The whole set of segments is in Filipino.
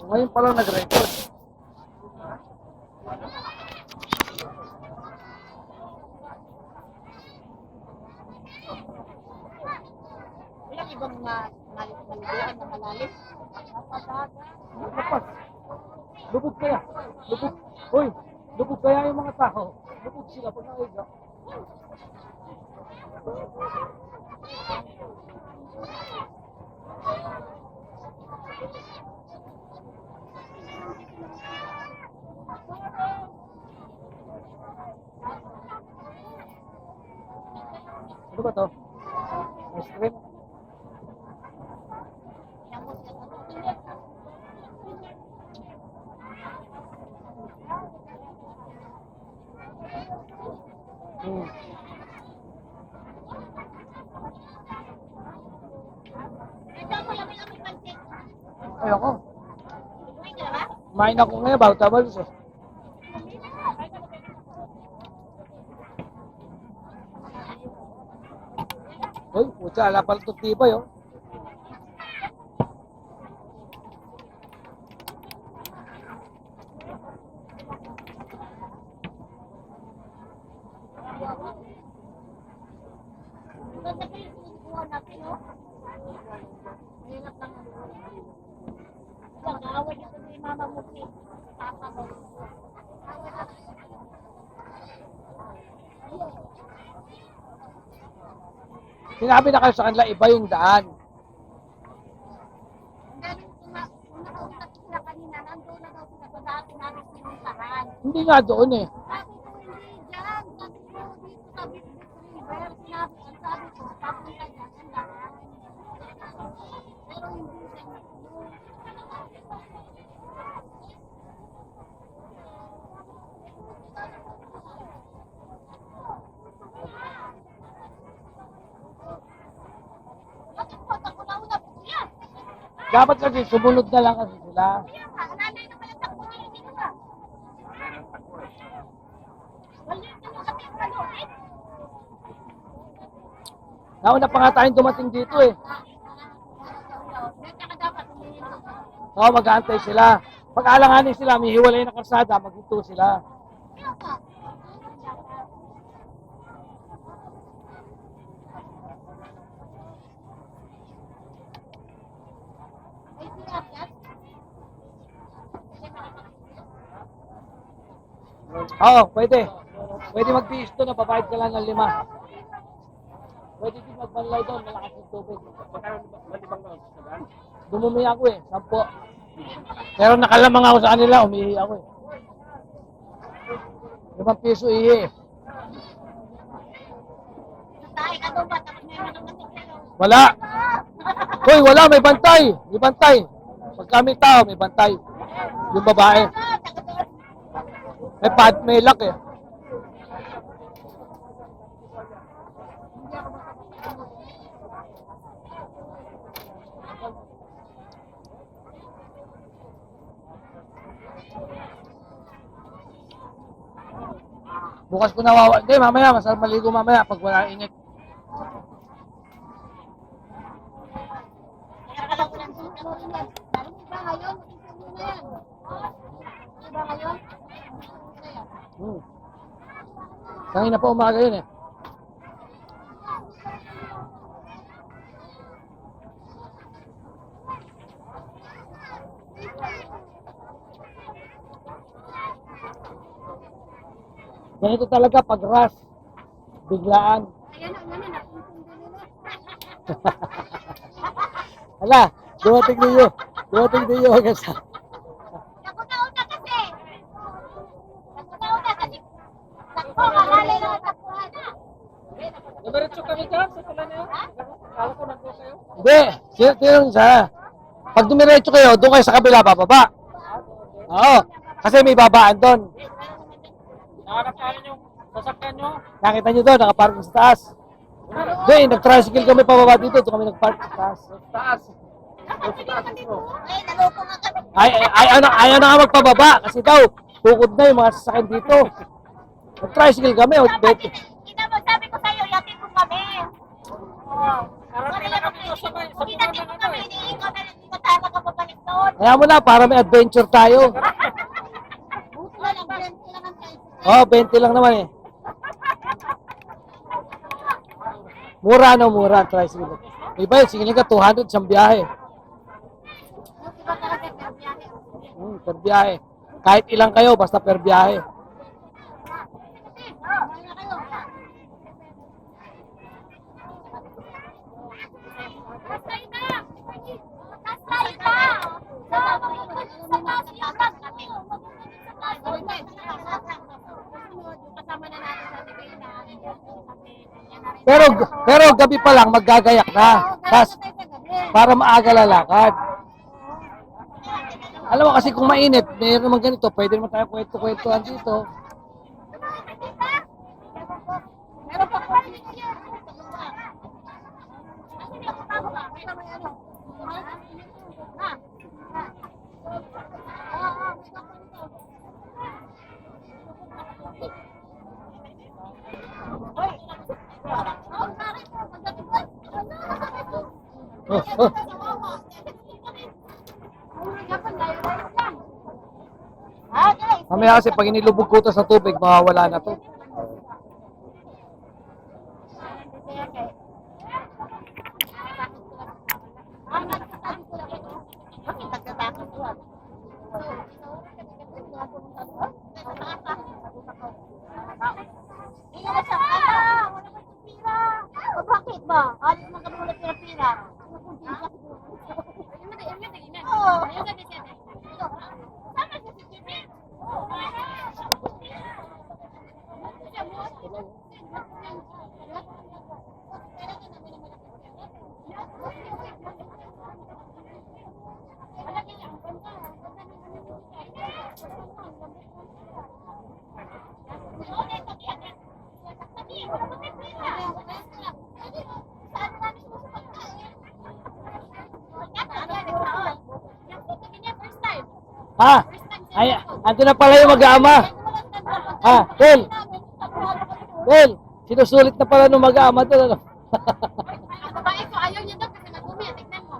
Ngayon pa lang nag-record. Walang ibang malibuan na malalim. Lapas. Lubog kaya. Lubog. Hoy, lubog kaya yung mga tao. Lubog sila pag naiga. Ano ba to? Ice cream? Hmm. Ayoko. Kumain ako ngayon bago tabalos eh. Hoy, putya, ala pala itong tibay oh. Sinabi na kayo sa kanila, iba yung daan. Hindi nga doon eh. Dapat kasi sumunod na lang kasi sila. Nauna pa nga tayong dumating dito eh. Oo, mag-aantay sila. Pag alanganin sila, may hiwalay na karsada, maghinto sila. Oo, pwede. Pwede mag-bihis doon, nababayad ka lang ng 5. Pwede din magbanlay doon, malakas yung tubig. Dumumi ako eh, 10. Pero nakalamang ako sa kanila, umihi ako eh. 5 piso ihi eh. Wala. Hoy, wala, may bantay. May bantay. Pag kami tao, may bantay. Yung babae. May lock eh. Bukas ko nawawa. Hindi, mamaya. Masarap maligo mamaya pag wala init. Kanina pa umaga yun eh. Ganito talaga pag rush. Biglaan. Hala, dumating niyo. Dumating niyo hanggang sa... Nakunauna kasi. Nakunauna kasi. Takbo, malalay lang ang takbuhan. Diretso kami dyan sa pala niyo? Kala ko nandun kayo? Hindi, tinong isa. Pag dumiretso kayo, doon kayo sa kabila, bababa. Oo, kasi may babaan doon. Nakakapalin yung sasakyan nyo? Nakita nyo doon, nakaparking sa taas. Hindi, nag-tricycle kami pababa dito, doon kami nag-park sa taas. Sa taas. Naloko nga kami. Ayaw na nga magpababa kasi daw, bukod na yung mga sasakyan dito. Nag-tricycle kami. Sabi ko sa'yo, yakin mo kami. Hindi mo kami, iniikaw na, hindi ka sana ka babalik doon. Kaya mo na, para may adventure tayo. Buti na lang, 20 lang ang tayo. Oh, 20 lang naman eh. Mura no, mura. Tricycle. Iba yun, sige ka, 200 siyang biyahe. Buti ba talaga per biyahe? Per biyahe. Kahit ilang kayo, basta per biyahe. Kumain na kayo. Kasay na! Kasay na! Kasama na natin sa debate na Pero gabi pa lang, maggagayak na. Tas, para maaga lalakad. Alam mo kasi kung mainit, mayroon naman ganito, pwede naman tayo kwento-kwentuhan dito. Meron pa po. Oh, oh. Mamaya kasi pag inilubog ko to sa tubig, mawawala na to. Bakit ba? Alis mo kami ulit pira-pira. Oo. Sama siya si Jimmy. Ha? Ay, ando na pala yung mag-aama. Ha? Del, Del, sinusulit na pala nung mag-aama doon. Ano? Ang babae ko, ayaw niya daw kasi nag-umi. Tignan mo.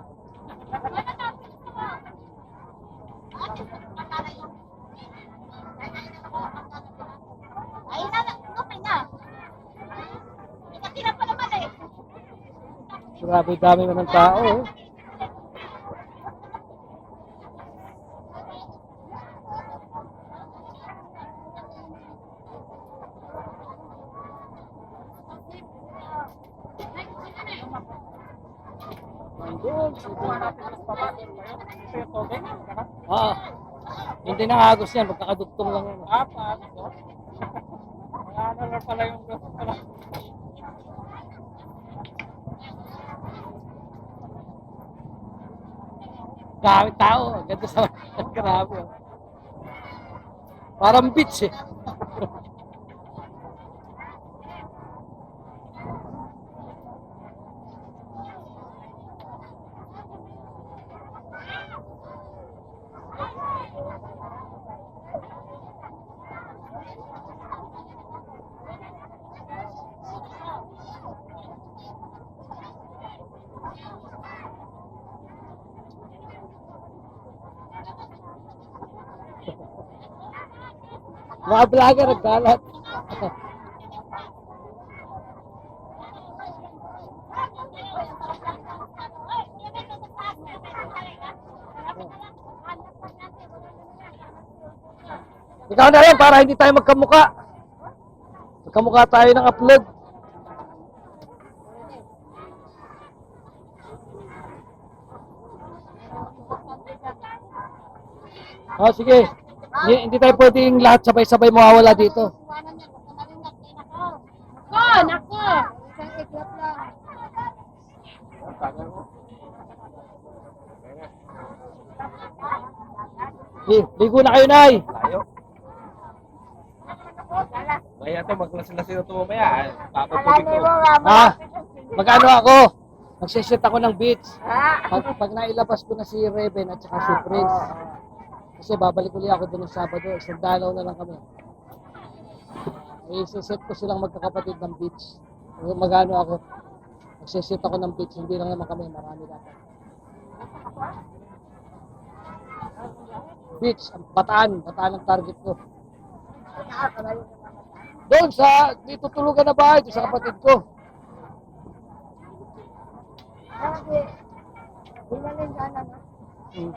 Ay, nalagupin na. Ikatira pa naman eh. Grabe dami mo ng tao. Oh. Oo. Hindi na agos yan, magkakadugtong lang yan. Ano na pala yung gusto pala. Dami tao, ganda sa grabe. Oh. Parang beach eh. Mga vlogger, nagkalat. Ikaw na rin, para hindi tayo magkamuka. Magkamuka tayo ng upload. Oh, sige. Hindi tayo pwedeng lahat sabay-sabay mawawala dito. Nako, nako. Isang iglap lang. Ligo na kayo, Nay. Tayo. Maya ito, maglasin-lasin na ito mamaya. Papapubig ko. Ha? Mag-ano ako? Magsisit ako ng beach. Pag nailabas ko na si Reven at saka si Prince. Kasi babalik ulit ako doon ng Sabado. Isang dalaw na lang kami. Isiset ko silang magkakapatid ng beach. Mag-ano ako? Magsisit ako ng beach. Hindi lang naman kami. Marami dapat. Beach, Bataan. Bataan ang target ko. Doon sa, dito tulugan na bahay, ito sa kapatid ko. Hmm.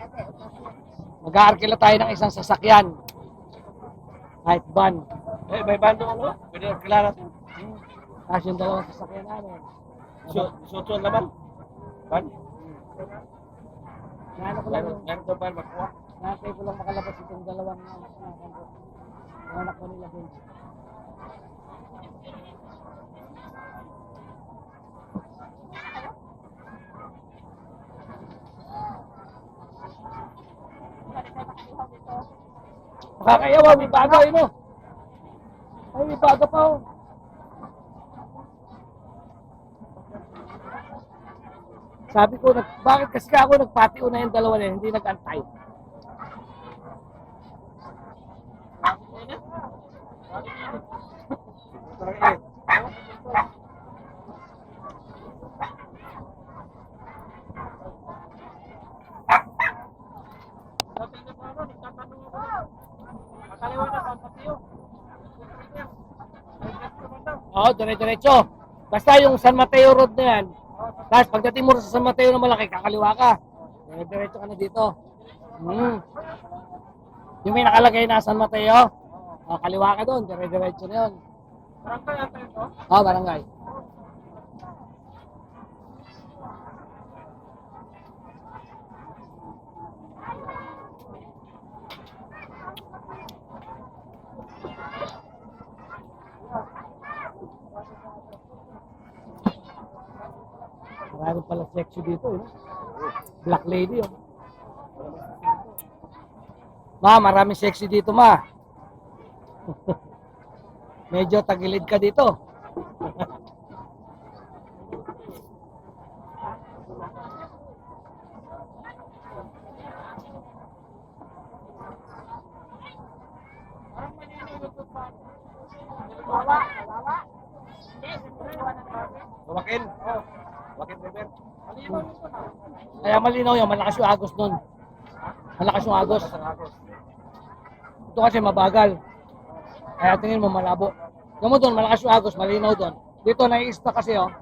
Mag-aarkila tayo ng isang sasakyan. Kahit van. Eh, may bando ano? Pwede kilala natin. Tapos yung dalawang sasakyan namin. Susuan naman. Ban? Naano ko lang yung, Meron daw ban makuha. natay ko lang makalabas itong dalawang anak ko. Yung anak ko nila din. Makakayawa, may baga yun oh. Ay, may baga pa oh. Sabi ko, bakit kasi ako nagpatio na yung dalawa na yun, hindi nag-antay. Oo, dire-diretso. Basta yung San Mateo Road na yan, tapos pagdating mo sa San Mateo na malaki, kakaliwa ka. Dire-diretso ka na dito. Yung may nakalagay na San Mateo, kaliwa ka doon, dire-diretso na yun. Barangay ata ito? Oo, barangay. Marami pala sexy dito, eh. Black lady, oh. Ma, marami sexy dito, ma. Medyo tagilid ka dito. Wakin? Oo. Wakin river. Kaya malinaw yun, malakas yung agos nun. Malakas yung agos. Ito kasi mabagal. Kaya tingin mo malabo. Yung mo doon, malakas yung agos, malinaw doon. Dito, nai-stuck kasi, oh.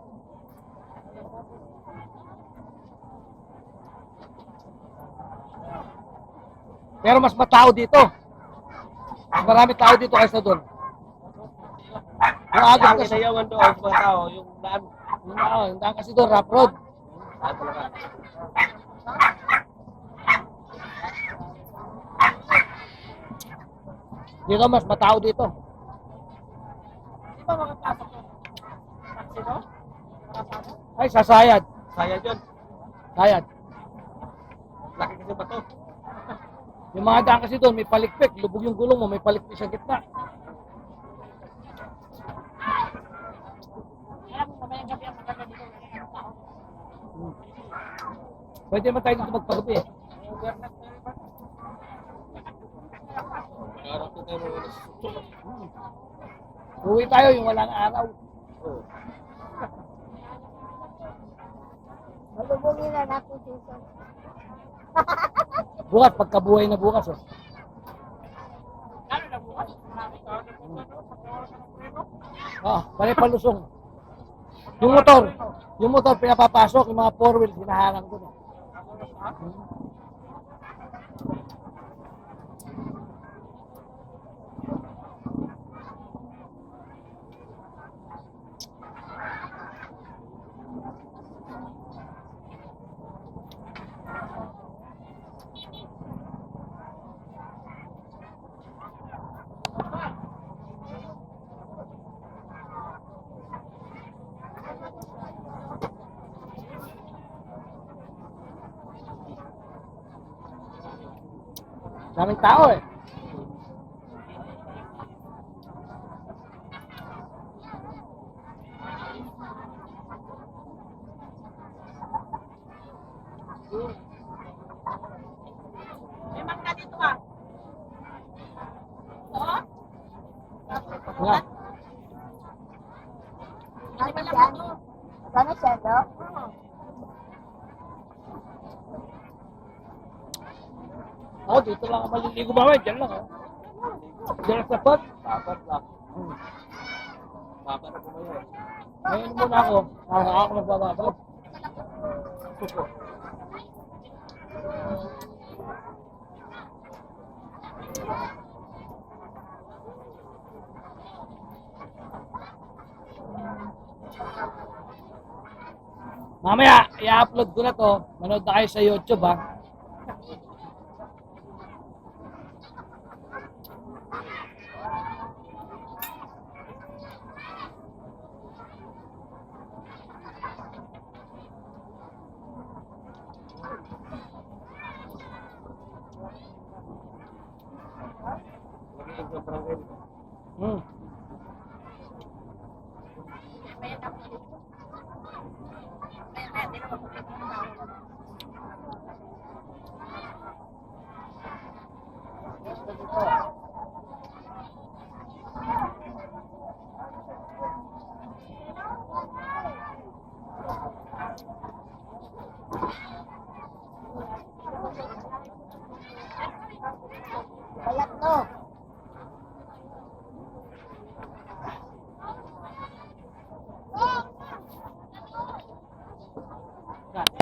Pero mas matao dito. Mas marami tao dito kaysa doon. Yung agos Ang kasi, inayawan doon sa mga tao, yung daan. yung daan kasi doon, rough road. Ah, talaga. Dito, mas matao dito. Di ba makapasok yung taxi do? Ay, sasayad. Sayad yun. Sayad. Laki kasi ba to? Yung mga daan kasi doon, may palikpik. Lubog yung gulong mo, may palikpik sa gitna. Alam mo, mamayang gabi ang maganda dito. Ang tao. Pwede naman tayo dito magpagabi, eh. Harap na tayo mga nasusunod. Uwi tayo yung walang araw. Oo. Malubungin na natin season. Bukas, pagkabuhay na bukas, oh. Lalo na bukas. Balik palusong. Yung motor pinapapasok, yung mga four wheels, hinaharang doon, eh. Daming tao, eh. May mangga dito ah. Oo? Nga. Ano ba lang ito? Magkano siya, no? Oo. Ako, dito lang ako maliligo mamaya. Diyan lang, oh. Diyan lang sa pot. Dapat lang. Dapat na po kayo. Ngayon muna ako. Ako magbababad. Mamaya, i-upload ko na to. Manood na kayo sa YouTube, ha. Lagi yung sobrang rin. Hmm.